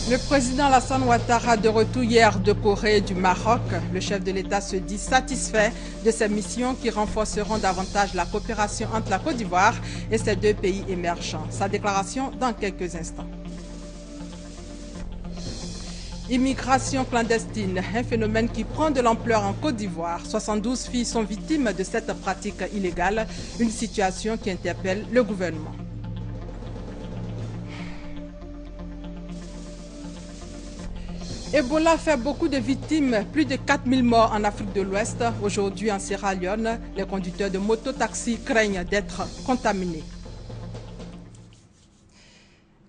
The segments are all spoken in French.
Le président Alassane Ouattara, de retour hier de Corée et du Maroc, le chef de l'État se dit satisfait de ces missions qui renforceront davantage la coopération entre la Côte d'Ivoire et ces deux pays émergents. Sa déclaration dans quelques instants. Immigration clandestine, un phénomène qui prend de l'ampleur en Côte d'Ivoire. 72 filles sont victimes de cette pratique illégale, une situation qui interpelle le gouvernement. Ebola fait beaucoup de victimes, plus de 4000 morts en Afrique de l'Ouest. Aujourd'hui en Sierra Leone, les conducteurs de mototaxi craignent d'être contaminés.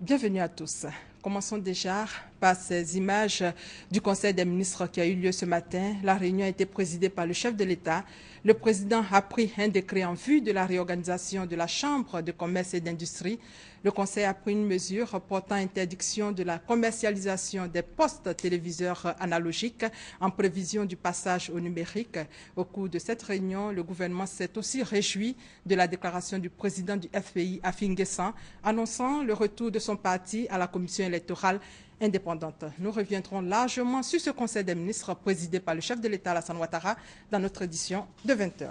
Bienvenue à tous. Commençons déjà par ces images du Conseil des ministres qui a eu lieu ce matin. La réunion a été présidée par le chef de l'État. Le président a pris un décret en vue de la réorganisation de la Chambre de commerce et d'industrie. Le Conseil a pris une mesure portant interdiction de la commercialisation des postes téléviseurs analogiques en prévision du passage au numérique. Au cours de cette réunion, le gouvernement s'est aussi réjoui de la déclaration du président du FPI, Afin Guessan, annonçant le retour de son parti à la commission électorale indépendante. Nous reviendrons largement sur ce Conseil des ministres présidé par le chef de l'État, Alassane Ouattara, dans notre édition de 20 h.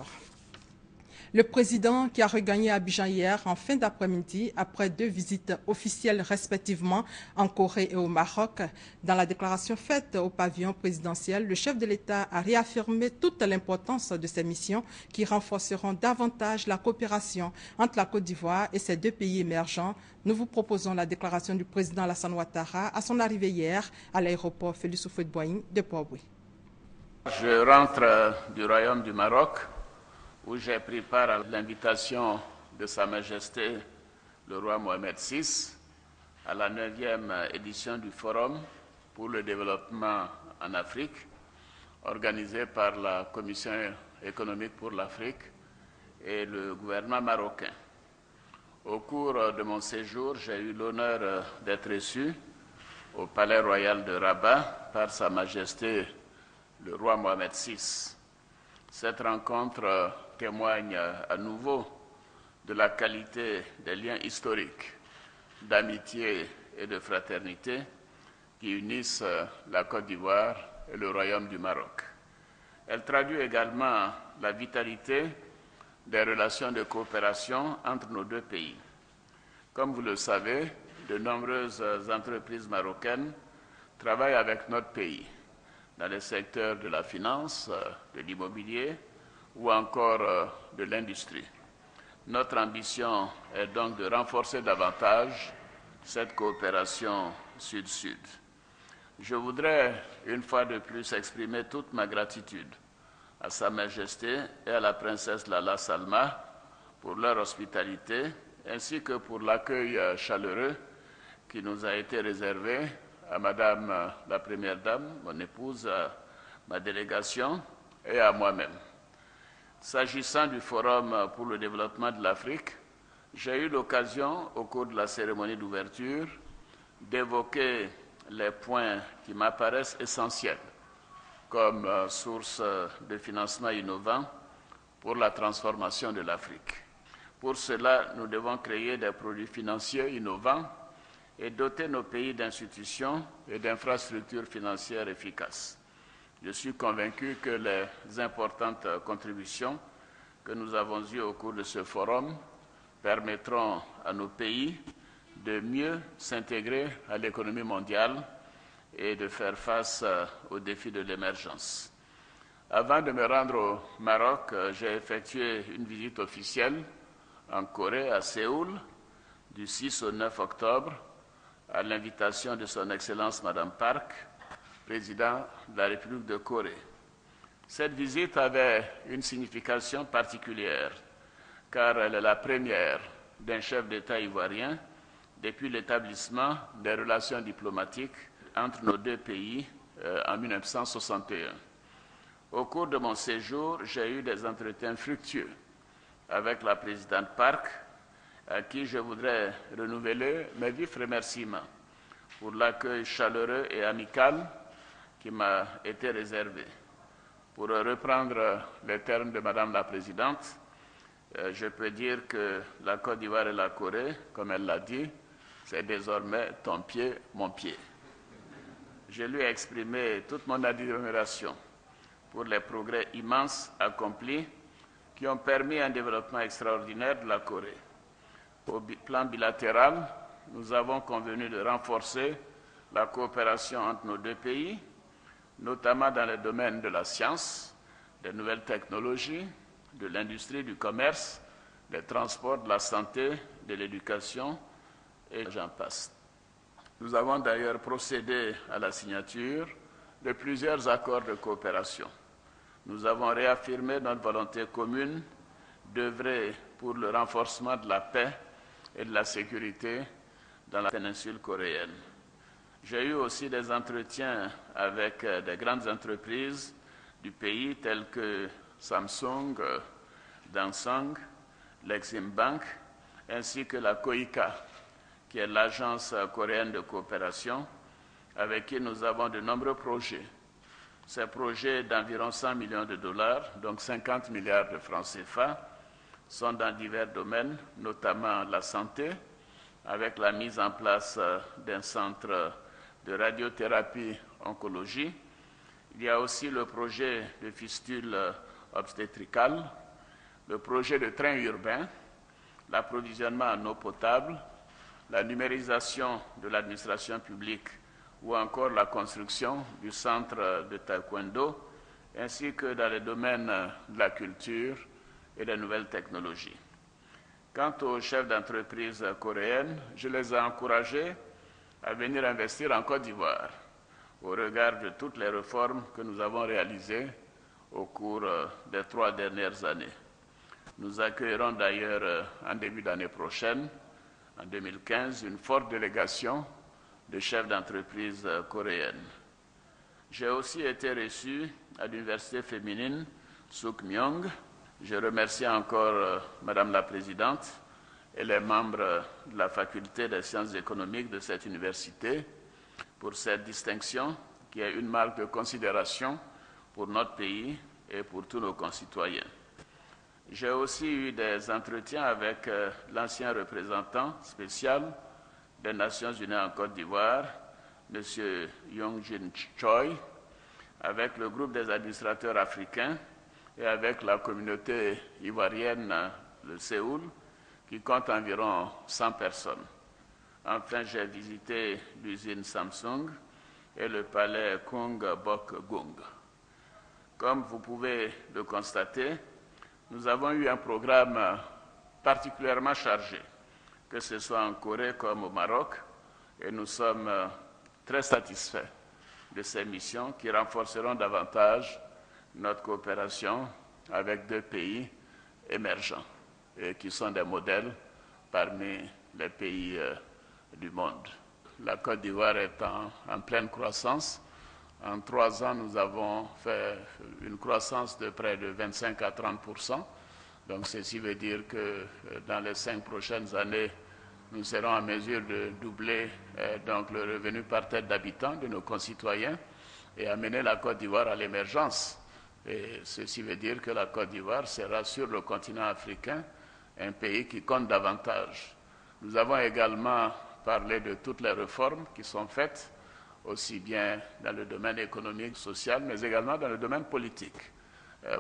Le président qui a regagné Abidjan hier en fin d'après-midi après 2 visites officielles respectivement en Corée et au Maroc. Dans la déclaration faite au pavillon présidentiel, le chef de l'État a réaffirmé toute l'importance de ces missions qui renforceront davantage la coopération entre la Côte d'Ivoire et ces deux pays émergents. Nous vous proposons la déclaration du président Alassane Ouattara à son arrivée hier à l'aéroport Félix Houphouët-Boigny de Port-Bouët. Je rentre du Royaume du Maroc, où j'ai pris part à l'invitation de Sa Majesté le roi Mohamed VI à la 9e édition du Forum pour le développement en Afrique, organisé par la Commission économique pour l'Afrique et le gouvernement marocain. Au cours de mon séjour, j'ai eu l'honneur d'être reçu au Palais royal de Rabat par Sa Majesté le roi Mohamed VI. Cette rencontre témoigne à nouveau de la qualité des liens historiques, d'amitié et de fraternité qui unissent la Côte d'Ivoire et le Royaume du Maroc. Elle traduit également la vitalité des relations de coopération entre nos deux pays. Comme vous le savez, de nombreuses entreprises marocaines travaillent avec notre pays dans les secteurs de la finance, de l'immobilier ou encore de l'industrie. Notre ambition est donc de renforcer davantage cette coopération sud-sud. Je voudrais une fois de plus exprimer toute ma gratitude à Sa Majesté et à la princesse Lala Salma pour leur hospitalité ainsi que pour l'accueil chaleureux qui nous a été réservé à Madame la Première Dame, mon épouse, à ma délégation et à moi-même. S'agissant du Forum pour le développement de l'Afrique, j'ai eu l'occasion, au cours de la cérémonie d'ouverture, d'évoquer les points qui m'apparaissent essentiels comme source de financement innovant pour la transformation de l'Afrique. Pour cela, nous devons créer des produits financiers innovants et doter nos pays d'institutions et d'infrastructures financières efficaces. Je suis convaincu que les importantes contributions que nous avons eues au cours de ce forum permettront à nos pays de mieux s'intégrer à l'économie mondiale et de faire face aux défis de l'émergence. Avant de me rendre au Maroc, j'ai effectué une visite officielle en Corée, à Séoul, du 6 au 9 octobre, à l'invitation de Son Excellence Madame Park, président de la République de Corée. Cette visite avait une signification particulière, car elle est la première d'un chef d'État ivoirien depuis l'établissement des relations diplomatiques entre nos deux pays en 1961. Au cours de mon séjour, j'ai eu des entretiens fructueux avec la présidente Park, à qui je voudrais renouveler mes vifs remerciements pour l'accueil chaleureux et amical qui m'a été réservé. Pour reprendre les termes de Madame la Présidente, je peux dire que la Côte d'Ivoire et la Corée, comme elle l'a dit, c'est désormais ton pied, mon pied. je lui ai exprimé toute mon admiration pour les progrès immenses accomplis qui ont permis un développement extraordinaire de la Corée. Au plan bilatéral, nous avons convenu de renforcer la coopération entre nos deux pays, notamment dans les domaines de la science, des nouvelles technologies, de l'industrie, du commerce, des transports, de la santé, de l'éducation, et j'en passe. Nous avons d'ailleurs procédé à la signature de plusieurs accords de coopération. Nous avons réaffirmé notre volonté commune d'œuvrer pour le renforcement de la paix et de la sécurité dans la péninsule coréenne. J'ai eu aussi des entretiens avec des grandes entreprises du pays telles que Samsung, Dansung, l'Exim Bank, ainsi que la KOICA, qui est l'agence coréenne de coopération, avec qui nous avons de nombreux projets. Ces projets d'environ 100 millions de dollars, donc 50 milliards de francs CFA, sont dans divers domaines, notamment la santé, avec la mise en place d'un centre de radiothérapie oncologie. Il y a aussi le projet de fistule obstétricale, le projet de train urbain, l'approvisionnement en eau potable, la numérisation de l'administration publique ou encore la construction du centre de taekwondo, ainsi que dans les domaines de la culture et des nouvelles technologies. Quant aux chefs d'entreprise coréennes, je les ai encouragés à venir investir en Côte d'Ivoire au regard de toutes les réformes que nous avons réalisées au cours des 3 dernières années. Nous accueillerons d'ailleurs en début d'année prochaine, en 2015, une forte délégation de chefs d'entreprise coréennes. J'ai aussi été reçu à l'université féminine Sukmyong. Je remercie encore Madame la Présidente et les membres de la Faculté des sciences économiques de cette université pour cette distinction qui est une marque de considération pour notre pays et pour tous nos concitoyens. J'ai aussi eu des entretiens avec l'ancien représentant spécial des Nations Unies en Côte d'Ivoire, M. Yong-Jin Choi, avec le groupe des administrateurs africains et avec la communauté ivoirienne de Séoul, qui compte environ 100 personnes. Enfin, j'ai visité l'usine Samsung et le palais Kung Bok Gung. Comme vous pouvez le constater, nous avons eu un programme particulièrement chargé, que ce soit en Corée comme au Maroc, et nous sommes très satisfaits de ces missions qui renforceront davantage notre coopération avec 2 pays émergents et qui sont des modèles parmi les pays du monde. La Côte d'Ivoire est en pleine croissance. En 3 ans, nous avons fait une croissance de près de 25 à 30%. Donc, ceci veut dire que dans les 5 prochaines années, nous serons en mesure de doubler donc le revenu par tête d'habitant de nos concitoyens et amener la Côte d'Ivoire à l'émergence. Et ceci veut dire que la Côte d'Ivoire sera sur le continent africain un pays qui compte davantage. Nous avons également parlé de toutes les réformes qui sont faites, aussi bien dans le domaine économique, social, mais également dans le domaine politique,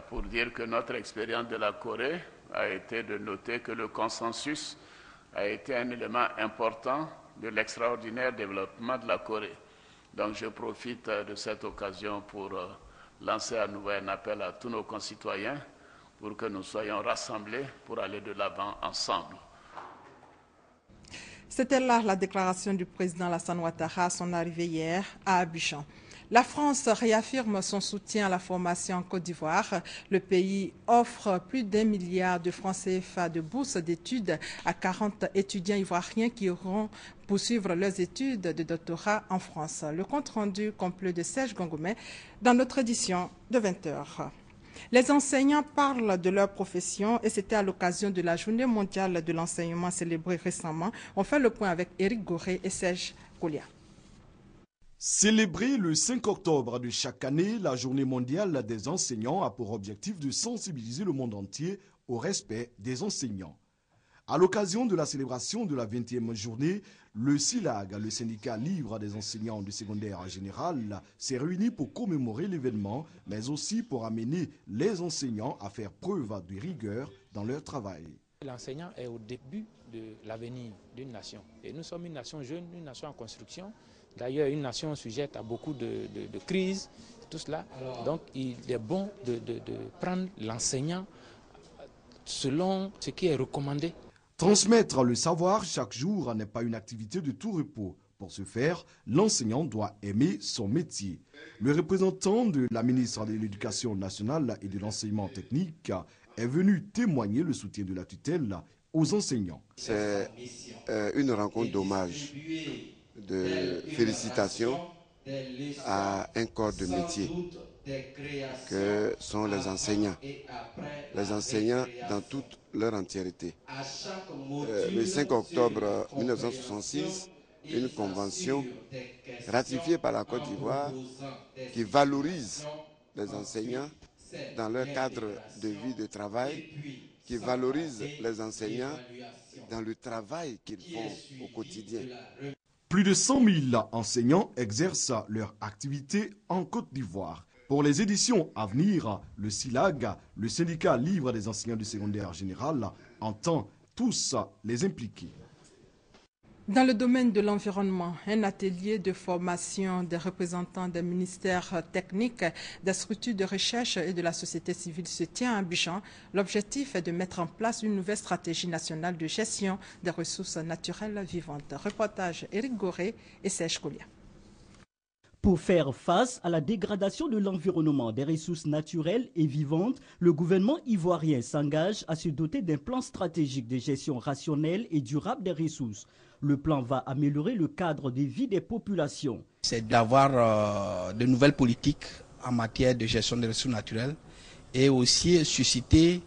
pour dire que notre expérience de la Corée a été de noter que le consensus a été un élément important de l'extraordinaire développement de la Corée. Donc je profite de cette occasion pour lancer à nouveau un appel à tous nos concitoyens pour que nous soyons rassemblés pour aller de l'avant ensemble. C'était là la déclaration du président Alassane Ouattara à son arrivée hier à Abidjan. La France réaffirme son soutien à la formation en Côte d'Ivoire. Le pays offre plus d'1 milliard de francs CFA de bourses d'études à 40 étudiants ivoiriens qui iront poursuivre leurs études de doctorat en France. Le compte rendu complet de Serge Gongomé dans notre édition de 20h. Les enseignants parlent de leur profession et c'était à l'occasion de la Journée mondiale de l'enseignement célébrée récemment. On fait le point avec Éric Goré et Serge Goulia. Célébrer le 5 octobre de chaque année, la Journée mondiale des enseignants a pour objectif de sensibiliser le monde entier au respect des enseignants. À l'occasion de la célébration de la 20e journée, le SILAG, le syndicat libre des enseignants du secondaire général, s'est réuni pour commémorer l'événement, mais aussi pour amener les enseignants à faire preuve de rigueur dans leur travail. L'enseignant est au début de l'avenir d'une nation. Et nous sommes une nation jeune, une nation en construction. D'ailleurs, une nation sujette à beaucoup de crises, tout cela. Donc, il est bon de prendre l'enseignant selon ce qui est recommandé. Transmettre le savoir chaque jour n'est pas une activité de tout repos. Pour ce faire, l'enseignant doit aimer son métier. Le représentant de la ministre de l'Éducation nationale et de l'enseignement technique est venu témoigner le soutien de la tutelle aux enseignants. C'est une rencontre d'hommage, de félicitations à un corps de métier que sont les enseignants dans toute leur entièreté. Le 5 octobre 1966, une convention ratifiée par la Côte d'Ivoire qui valorise les enseignants dans leur cadre de vie de travail, qui valorise les enseignants dans le travail qu'ils font au quotidien. Plus de 100 000 enseignants exercent leur activité en Côte d'Ivoire. Pour les éditions à venir, le SILAG, le syndicat libre des enseignants du secondaire général, entend tous les impliquer. Dans le domaine de l'environnement, un atelier de formation des représentants des ministères techniques, des structures de recherche et de la société civile se tient à Abidjan. L'objectif est de mettre en place une nouvelle stratégie nationale de gestion des ressources naturelles vivantes. Reportage Éric Goré et Serge Collia. Pour faire face à la dégradation de l'environnement, des ressources naturelles et vivantes, le gouvernement ivoirien s'engage à se doter d'un plan stratégique de gestion rationnelle et durable des ressources. Le plan va améliorer le cadre de vie des populations. C'est d'avoir de nouvelles politiques en matière de gestion des ressources naturelles et aussi susciter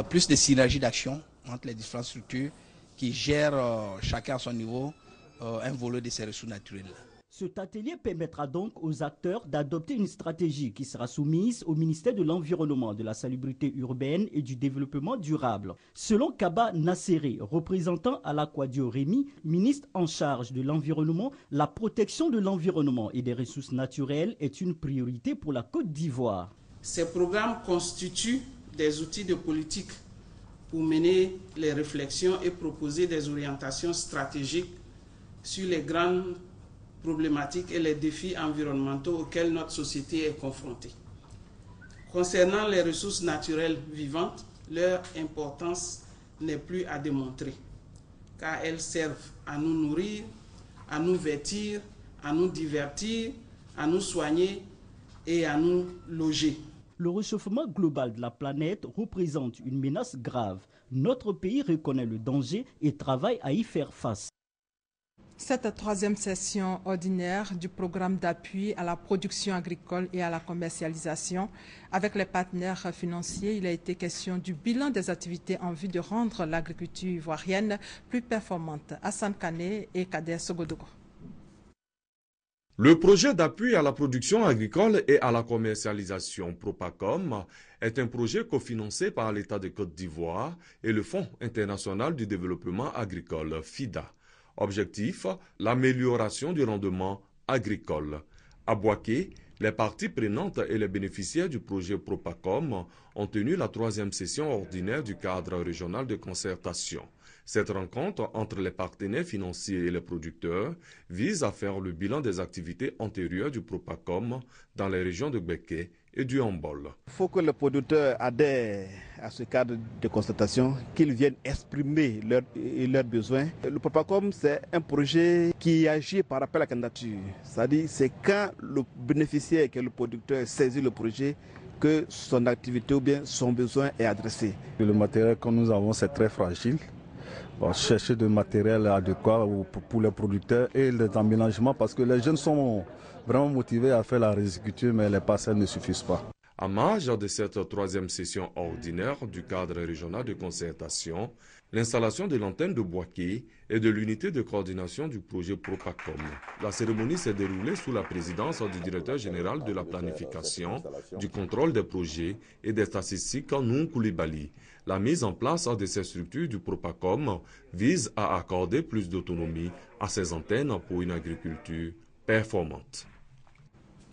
plus de synergie d'action entre les différentes structures qui gèrent chacun à son niveau un volet de ces ressources naturelles. Cet atelier permettra donc aux acteurs d'adopter une stratégie qui sera soumise au ministère de l'Environnement, de la Salubrité urbaine et du Développement durable. Selon Kaba Nasséré, représentant à l'Aquadio Rémi, ministre en charge de l'environnement, la protection de l'environnement et des ressources naturelles est une priorité pour la Côte d'Ivoire. Ces programmes constituent des outils de politique pour mener les réflexions et proposer des orientations stratégiques sur les grandes problématiques et les défis environnementaux auxquels notre société est confrontée. Concernant les ressources naturelles vivantes, leur importance n'est plus à démontrer, car elles servent à nous nourrir, à nous vêtir, à nous divertir, à nous soigner et à nous loger. Le réchauffement global de la planète représente une menace grave. Notre pays reconnaît le danger et travaille à y faire face. Cette troisième session ordinaire du programme d'appui à la production agricole et à la commercialisation, avec les partenaires financiers, il a été question du bilan des activités en vue de rendre l'agriculture ivoirienne plus performante. Hassan Kane et Kader Sogodogo. Le projet d'appui à la production agricole et à la commercialisation Propacom est un projet cofinancé par l'État de Côte d'Ivoire et le Fonds international du développement agricole, FIDA. Objectif, l'amélioration du rendement agricole. À Boaké, les parties prenantes et les bénéficiaires du projet Propacom ont tenu la troisième session ordinaire du cadre régional de concertation. Cette rencontre entre les partenaires financiers et les producteurs vise à faire le bilan des activités antérieures du Propacom dans les régions de Béké et du Hambol. Il faut que les producteurs adhèrent à ce cadre de constatation, qu'ils viennent exprimer leurs besoins. Le Propacom, c'est un projet qui agit par appel à la candidature. C'est-à-dire c'est quand le bénéficiaire, que le producteur saisit le projet, que son activité ou bien son besoin est adressé. Le matériel que nous avons, c'est très fragile. On chercher du matériel adéquat pour les producteurs et les aménagements parce que les jeunes sont vraiment motivés à faire la riziculture mais les parcelles ne suffisent pas. À marge de cette troisième session ordinaire du cadre régional de concertation, l'installation de l'antenne de Boaké et de l'unité de coordination du projet Propacom. La cérémonie s'est déroulée sous la présidence du directeur général de la planification, du contrôle des projets et des statistiques, Noun Koulibaly. La mise en place de ces structures du Propacom vise à accorder plus d'autonomie à ces antennes pour une agriculture performante.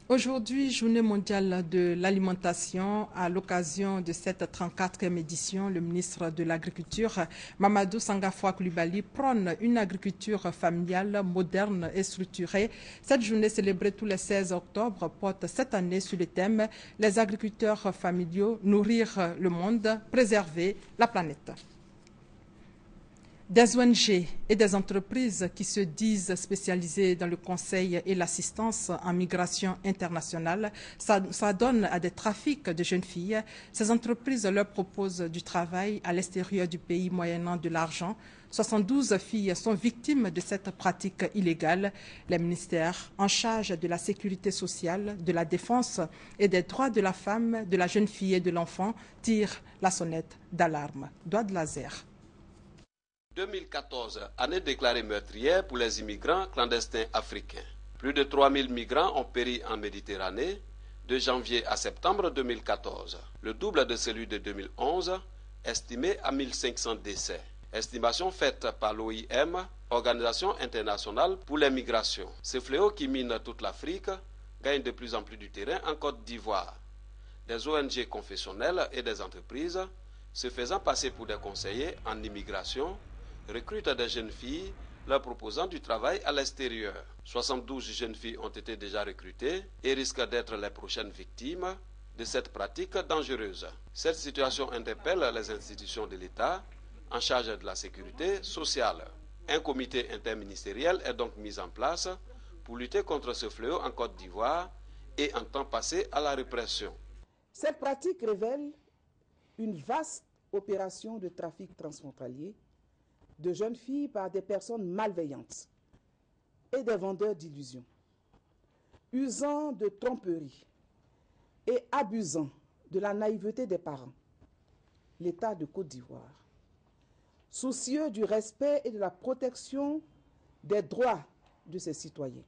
Aujourd'hui, journée mondiale de l'alimentation, à l'occasion de cette 34e édition, le ministre de l'Agriculture, Mamadou Sangafoua Koulibaly, prône une agriculture familiale, moderne et structurée. Cette journée célébrée tous les 16 octobre porte cette année sur le thème « Les agriculteurs familiaux, nourrir le monde, préserver la planète ». Des ONG et des entreprises qui se disent spécialisées dans le conseil et l'assistance en migration internationale s'adonnent à des trafics de jeunes filles. Ces entreprises leur proposent du travail à l'extérieur du pays moyennant de l'argent. 72 filles sont victimes de cette pratique illégale. Les ministères en charge de la sécurité sociale, de la défense et des droits de la femme, de la jeune fille et de l'enfant tirent la sonnette d'alarme. Douad Lazer. 2014, année déclarée meurtrière pour les immigrants clandestins africains. Plus de 3000 migrants ont péri en Méditerranée de janvier à septembre 2014, le double de celui de 2011, estimé à 1500 décès. Estimation faite par l'OIM, Organisation internationale pour les migrations. Ce fléau qui mine toute l'Afrique gagne de plus en plus du terrain en Côte d'Ivoire. Des ONG confessionnelles et des entreprises se faisant passer pour des conseillers en immigration recrutent des jeunes filles leur proposant du travail à l'extérieur. 72 jeunes filles ont été déjà recrutées et risquent d'être les prochaines victimes de cette pratique dangereuse. Cette situation interpelle les institutions de l'État en charge de la sécurité sociale. Un comité interministériel est donc mis en place pour lutter contre ce fléau en Côte d'Ivoire et en temps passé à la répression. Cette pratique révèle une vaste opération de trafic transfrontalier de jeunes filles par des personnes malveillantes et des vendeurs d'illusions, usant de tromperie et abusant de la naïveté des parents. L'État de Côte d'Ivoire, soucieux du respect et de la protection des droits de ses citoyens,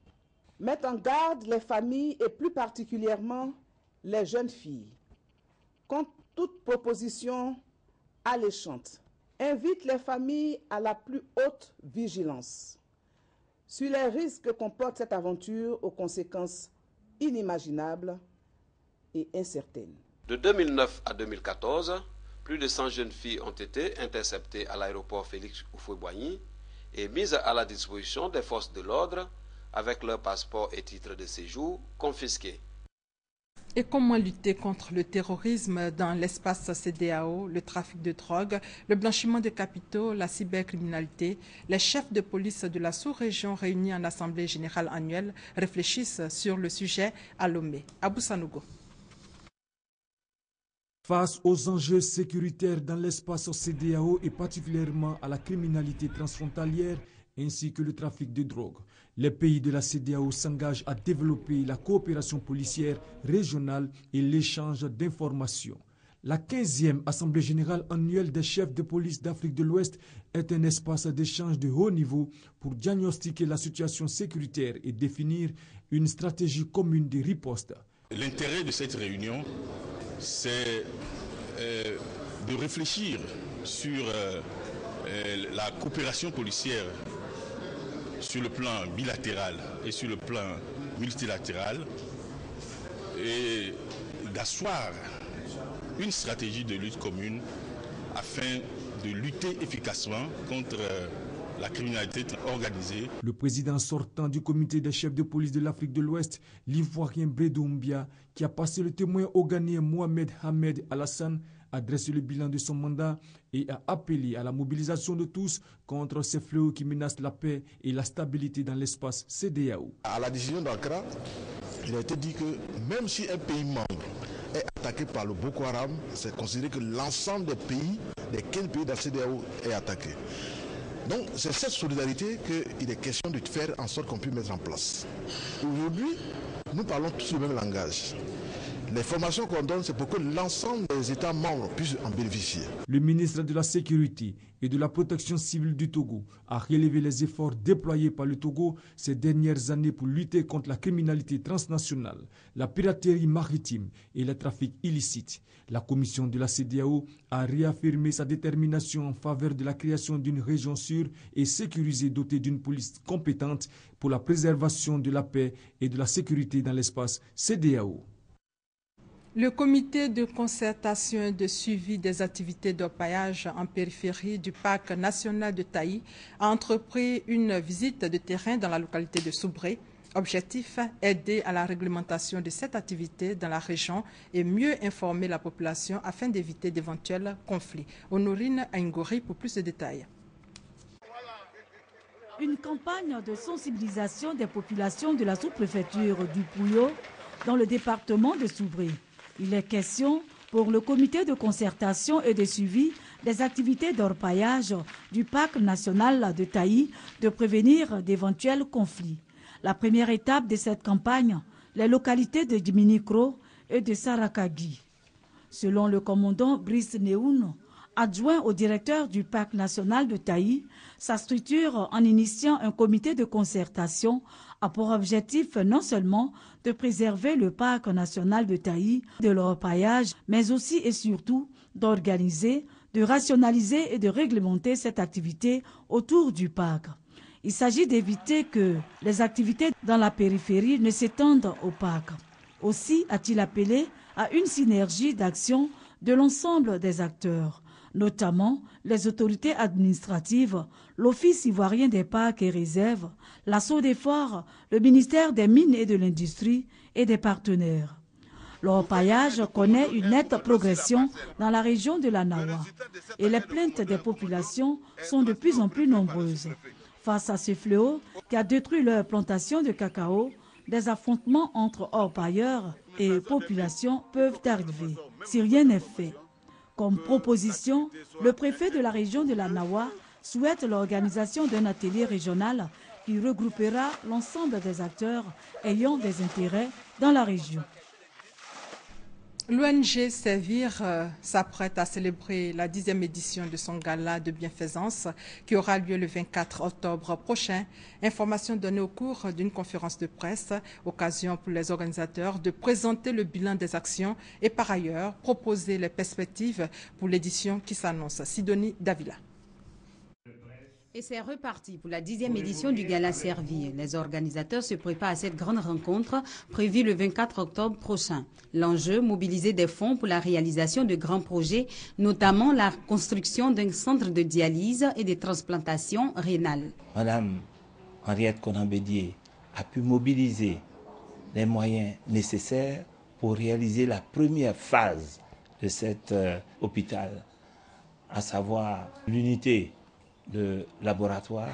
met en garde les familles et plus particulièrement les jeunes filles contre toute proposition alléchante, invite les familles à la plus haute vigilance sur les risques que comporte cette aventure aux conséquences inimaginables et incertaines. De 2009 à 2014, plus de 100 jeunes filles ont été interceptées à l'aéroport Félix Houphouët-Boigny et mises à la disposition des forces de l'ordre avec leurs passeports et titres de séjour confisqués. Et comment lutter contre le terrorisme dans l'espace CEDEAO, le trafic de drogue, le blanchiment de capitaux, la cybercriminalité? Les chefs de police de la sous-région réunis en Assemblée générale annuelle réfléchissent sur le sujet à Lomé. Abou Sanogo. Face aux enjeux sécuritaires dans l'espace CEDEAO et particulièrement à la criminalité transfrontalière ainsi que le trafic de drogue, les pays de la CEDEAO s'engagent à développer la coopération policière régionale et l'échange d'informations. La 15e Assemblée générale annuelle des chefs de police d'Afrique de l'Ouest est un espace d'échange de haut niveau pour diagnostiquer la situation sécuritaire et définir une stratégie commune de riposte. L'intérêt de cette réunion, c'est de réfléchir sur la coopération policière sur le plan bilatéral et sur le plan multilatéral et d'asseoir une stratégie de lutte commune afin de lutter efficacement contre la criminalité organisée. Le président sortant du comité des chefs de police de l'Afrique de l'Ouest, l'Ivoirien Bredoumbia, qui a passé le témoin au Ghanéen Mohamed Hamed Alassane, a dressé le bilan de son mandat et a appelé à la mobilisation de tous contre ces fléaux qui menacent la paix et la stabilité dans l'espace CEDEAO. À la décision d'Accra, il a été dit que même si un pays membre est attaqué par le Boko Haram, c'est considéré que l'ensemble des pays, des 15 pays de la CEDEAO est attaqué. Donc c'est cette solidarité qu'il est question de faire en sorte qu'on puisse mettre en place. Aujourd'hui, nous parlons tous le même langage. Les formations qu'on donne, c'est pour que l'ensemble des États membres puissent en bénéficier. Le ministre de la Sécurité et de la Protection civile du Togo a relevé les efforts déployés par le Togo ces dernières années pour lutter contre la criminalité transnationale, la piraterie maritime et le trafic illicite. La commission de la CEDEAO a réaffirmé sa détermination en faveur de la création d'une région sûre et sécurisée dotée d'une police compétente pour la préservation de la paix et de la sécurité dans l'espace CEDEAO. Le comité de concertation et de suivi des activités d'orpaillage en périphérie du parc national de Taï a entrepris une visite de terrain dans la localité de Soubré. Objectif, aider à la réglementation de cette activité dans la région et mieux informer la population afin d'éviter d'éventuels conflits. Honorine Aingori pour plus de détails. Une campagne de sensibilisation des populations de la sous-préfecture du Pouyo dans le département de Soubré. Il est question pour le comité de concertation et de suivi des activités d'orpaillage du parc national de Taï de prévenir d'éventuels conflits. La première étape de cette campagne, les localités de Diminikro et de Sarakagi. Selon le commandant Brice Neoun, adjoint au directeur du parc national de Taï, sa structure, en initiant un comité de concertation, a pour objectif non seulement de préserver le parc national de Taï de l'orpaillage, mais aussi et surtout d'organiser, de rationaliser et de réglementer cette activité autour du parc. Il s'agit d'éviter que les activités dans la périphérie ne s'étendent au parc. Aussi a-t-il appelé à une synergie d'action de l'ensemble des acteurs, notamment les autorités administratives, l'Office ivoirien des parcs et réserves, la SODEFOR, le ministère des Mines et de l'Industrie et des partenaires. L'orpaillage connaît une nette progression dans la région de la Nawa et les plaintes des populations sont de plus en plus nombreuses. Face à ce fléau qui a détruit leur plantation de cacao, des affrontements entre orpailleurs et population peuvent arriver si rien n'est fait. Comme proposition, le préfet de la région de la Nawa souhaite l'organisation d'un atelier régional qui regroupera l'ensemble des acteurs ayant des intérêts dans la région. L'ONG Servir s'apprête à célébrer la 10e édition de son gala de bienfaisance qui aura lieu le 24 octobre prochain. Information donnée au cours d'une conférence de presse, occasion pour les organisateurs de présenter le bilan des actions et par ailleurs proposer les perspectives pour l'édition qui s'annonce. Sidonie Davila. Et c'est reparti pour la 10e édition du Gala Servir. Les organisateurs se préparent à cette grande rencontre prévue le 24 octobre prochain. L'enjeu, mobiliser des fonds pour la réalisation de grands projets, notamment la construction d'un centre de dialyse et de transplantation rénale. Madame Henriette Konan-Bédié a pu mobiliser les moyens nécessaires pour réaliser la première phase de cet hôpital, à savoir l'unité de laboratoire,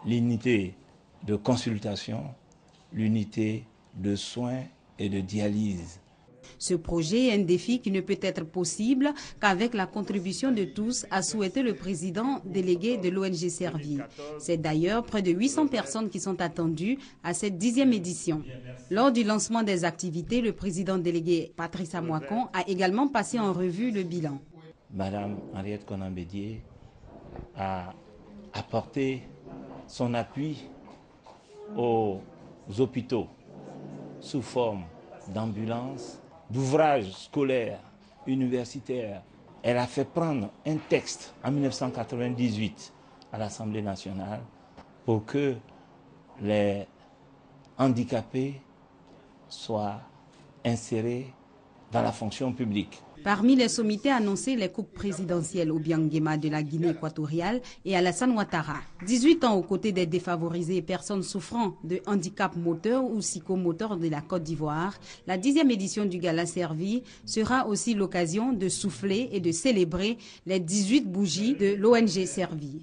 l'unité de consultation, l'unité de soins et de dialyse. Ce projet est un défi qui ne peut être possible qu'avec la contribution de tous, a souhaité le président délégué de l'ONG Servir. C'est d'ailleurs près de 800 personnes qui sont attendues à cette 10e édition. Lors du lancement des activités, le président délégué Patrice Amouakon a également passé en revue le bilan. Madame Henriette Konan-Bédié a apporté son appui aux hôpitaux sous forme d'ambulances, d'ouvrages scolaires, universitaires. Elle a fait prendre un texte en 1998 à l'Assemblée nationale pour que les handicapés soient insérés dans la fonction publique. Parmi les sommités annoncées, les coupes présidentielles au Biangema de la Guinée équatoriale et Alassane Ouattara. 18 ans aux côtés des défavorisés et personnes souffrant de handicap moteur ou psychomoteur de la Côte d'Ivoire, la 10e édition du Gala Servir sera aussi l'occasion de souffler et de célébrer les 18 bougies de l'ONG Servir.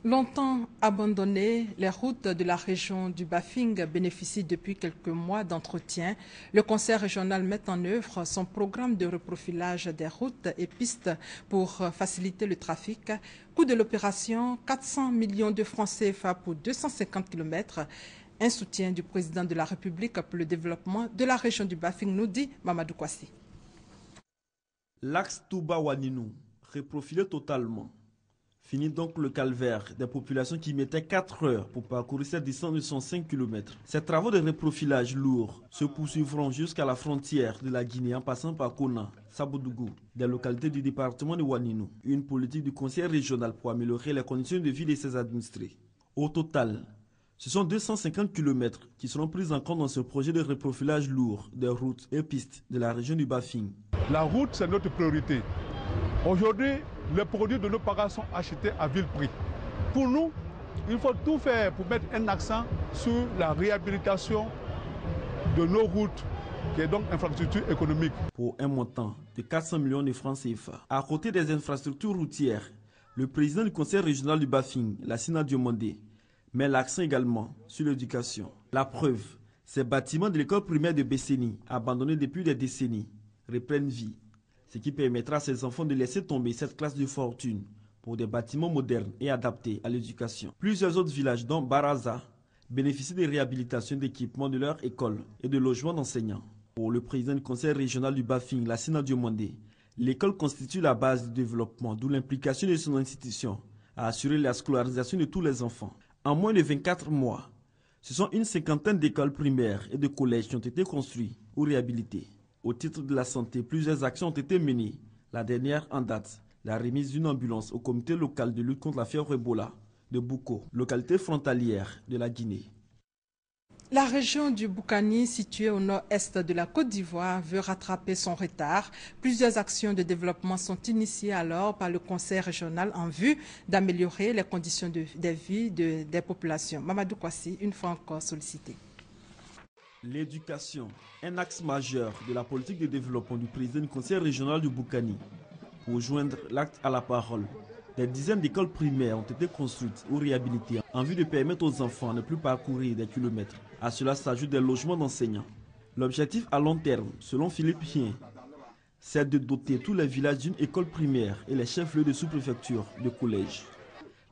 Longtemps abandonnées, les routes de la région du Bafing bénéficient depuis quelques mois d'entretien. Le conseil régional met en œuvre son programme de reprofilage des routes et pistes pour faciliter le trafic. Coût de l'opération, 400 millions de francs CFA pour 250 km. Un soutien du président de la République pour le développement de la région du Bafing, nous dit Mamadou Kwasi. L'axe Touba-Waninou, reprofilé totalement. Fini donc le calvaire des populations qui mettaient 4 heures pour parcourir cette distance de 105 km. Ces travaux de reprofilage lourds se poursuivront jusqu'à la frontière de la Guinée en passant par Kona, Saboudougou, des localités du département de Waninou. Une politique du conseil régional pour améliorer les conditions de vie de ses administrés. Au total, ce sont 250 km qui seront pris en compte dans ce projet de reprofilage lourd des routes et pistes de la région du Bafing. La route, c'est notre priorité. Aujourd'hui, les produits de nos parents sont achetés à vil prix. Pour nous, il faut tout faire pour mettre un accent sur la réhabilitation de nos routes, qui est donc infrastructure économique. Pour un montant de 400 millions de francs CFA. À côté des infrastructures routières, le président du conseil régional du Bafing, Lassina Diomandé, met l'accent également sur l'éducation. La preuve, ces bâtiments de l'école primaire de Besseni, abandonnés depuis des décennies, reprennent vie. Ce qui permettra à ces enfants de laisser tomber cette classe de fortune pour des bâtiments modernes et adaptés à l'éducation. Plusieurs autres villages, dont Baraza, bénéficient de réhabilitation d'équipements de leur école et de logements d'enseignants. Pour le président du conseil régional du Bafing, Lassina Diomandé, l'école constitue la base du développement, d'où l'implication de son institution à assurer la scolarisation de tous les enfants. En moins de 24 mois, ce sont une cinquantaine d'écoles primaires et de collèges qui ont été construits ou réhabilités. Au titre de la santé, plusieurs actions ont été menées. La dernière en date, la remise d'une ambulance au comité local de lutte contre la fièvre Ebola de Bouko, localité frontalière de la Guinée. La région du Boukani, située au nord-est de la Côte d'Ivoire, veut rattraper son retard. Plusieurs actions de développement sont initiées alors par le conseil régional en vue d'améliorer les conditions de vie des populations. Mamadou Kwasi, une fois encore sollicité. L'éducation, un axe majeur de la politique de développement du président du conseil régional du Boukani. Pour joindre l'acte à la parole, des dizaines d'écoles primaires ont été construites ou réhabilitées en vue de permettre aux enfants de ne plus parcourir des kilomètres. À cela s'ajoutent des logements d'enseignants. L'objectif à long terme, selon Philippe Hien, c'est de doter tous les villages d'une école primaire et les chefs-lieux de sous-préfecture de collèges.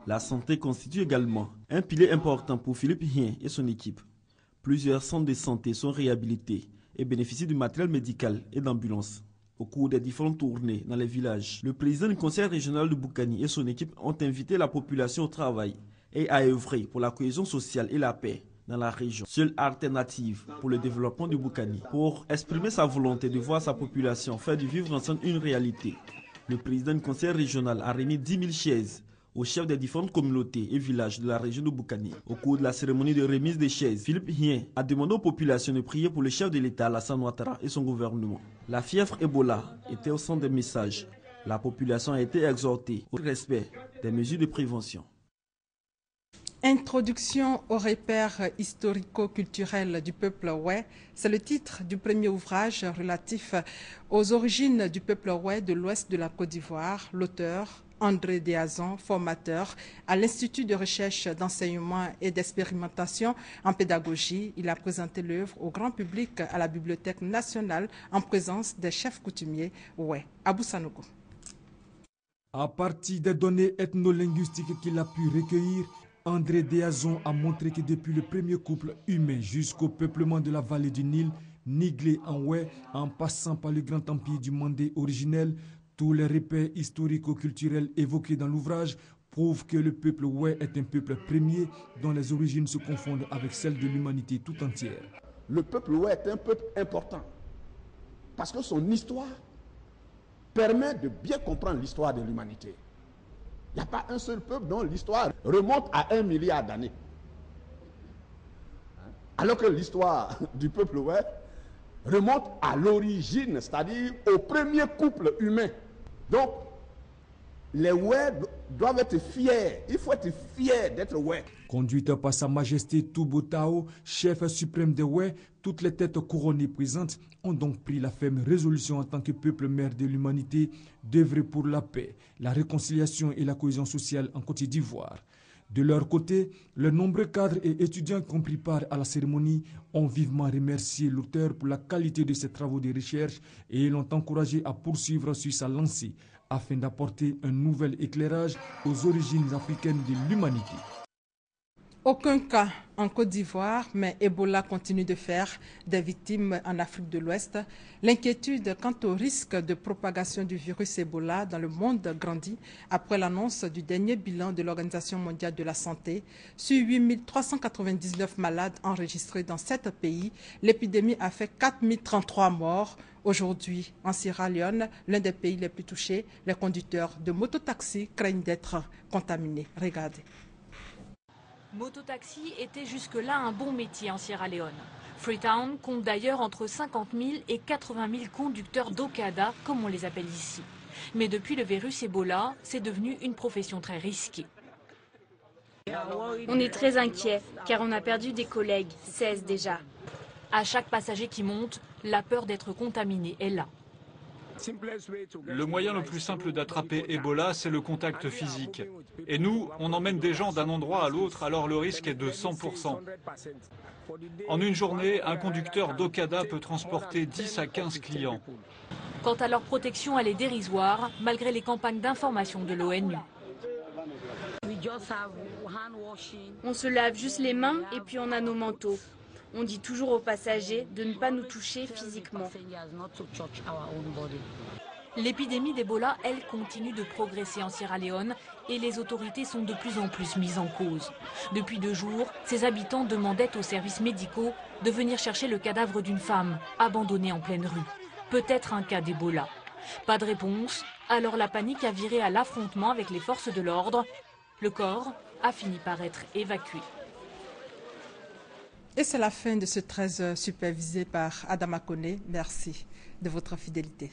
La santé constitue également un pilier important pour Philippe Hien et son équipe. Plusieurs centres de santé sont réhabilités et bénéficient du matériel médical et d'ambulances. Au cours des différentes tournées dans les villages, le président du conseil régional du Boukani et son équipe ont invité la population au travail et à œuvrer pour la cohésion sociale et la paix dans la région. Seule alternative pour le développement du Boukani. Pour exprimer sa volonté de voir sa population faire du vivre ensemble une réalité, le président du conseil régional a remis 10 000 chaises aux chefs des différentes communautés et villages de la région de Boukani. Au cours de la cérémonie de remise des chaises, Philippe Hien a demandé aux populations de prier pour le chef de l'État, Alassane Ouattara, et son gouvernement. La fièvre Ebola était au centre des messages. La population a été exhortée au respect des mesures de prévention. Introduction aux repères historico-culturels du peuple Oué, c'est le titre du premier ouvrage relatif aux origines du peuple Oué de l'ouest de la Côte d'Ivoire. L'auteur, André Déazon, formateur à l'Institut de recherche, d'enseignement et d'expérimentation en pédagogie. Il a présenté l'œuvre au grand public à la Bibliothèque nationale en présence des chefs coutumiers Oué. Abou Sanogo. À partir des données ethno-linguistiques qu'il a pu recueillir, André Déazon a montré que depuis le premier couple humain jusqu'au peuplement de la vallée du Nil, Niglé en Oué, en passant par le grand empire du Mandé originel, tous les repères historico-culturels évoqués dans l'ouvrage prouvent que le peuple Oué est un peuple premier dont les origines se confondent avec celles de l'humanité tout entière. Le peuple Oué est un peuple important parce que son histoire permet de bien comprendre l'histoire de l'humanité. Il n'y a pas un seul peuple dont l'histoire remonte à 1 milliard d'années. Alors que l'histoire du peuple Oué remonte à l'origine, c'est-à-dire au premier couple humain. Donc, les Oué doivent être fiers. Il faut être fier d'être Oué. Conduite par Sa Majesté Toubo Tao, chef suprême des Oué, toutes les têtes couronnées présentes ont donc pris la ferme résolution en tant que peuple mère de l'humanité d'œuvrer pour la paix, la réconciliation et la cohésion sociale en Côte d'Ivoire. De leur côté, les nombreux cadres et étudiants qui ont pris part à la cérémonie ont vivement remercié l'auteur pour la qualité de ses travaux de recherche et l'ont encouragé à poursuivre sur sa lancée afin d'apporter un nouvel éclairage aux origines africaines de l'humanité. Aucun cas en Côte d'Ivoire, mais Ebola continue de faire des victimes en Afrique de l'Ouest. L'inquiétude quant au risque de propagation du virus Ebola dans le monde grandit après l'annonce du dernier bilan de l'Organisation mondiale de la santé. Sur 8 399 malades enregistrés dans 7 pays, l'épidémie a fait 4 033 morts. Aujourd'hui, en Sierra Leone, l'un des pays les plus touchés, les conducteurs de mototaxis craignent d'être contaminés. Regardez. Mototaxi était jusque-là un bon métier en Sierra Leone. Freetown compte d'ailleurs entre 50 000 et 80 000 conducteurs d'Okada, comme on les appelle ici. Mais depuis le virus Ebola, c'est devenu une profession très risquée. On est très inquiet, car on a perdu des collègues, 16 déjà. À chaque passager qui monte, la peur d'être contaminé est là. Le moyen le plus simple d'attraper Ebola, c'est le contact physique. Et nous, on emmène des gens d'un endroit à l'autre, alors le risque est de 100%. En une journée, un conducteur d'Okada peut transporter 10 à 15 clients. Quant à leur protection, elle est dérisoire, malgré les campagnes d'information de l'ONU. On se lave juste les mains et puis on a nos manteaux. On dit toujours aux passagers de ne pas nous toucher physiquement. L'épidémie d'Ebola, elle, continue de progresser en Sierra Leone et les autorités sont de plus en plus mises en cause. Depuis 2 jours, ses habitants demandaient aux services médicaux de venir chercher le cadavre d'une femme abandonnée en pleine rue. Peut-être un cas d'Ebola. Pas de réponse, alors la panique a viré à l'affrontement avec les forces de l'ordre. Le corps a fini par être évacué. Et c'est la fin de ce 13 supervisé par Adama Koné. Merci de votre fidélité.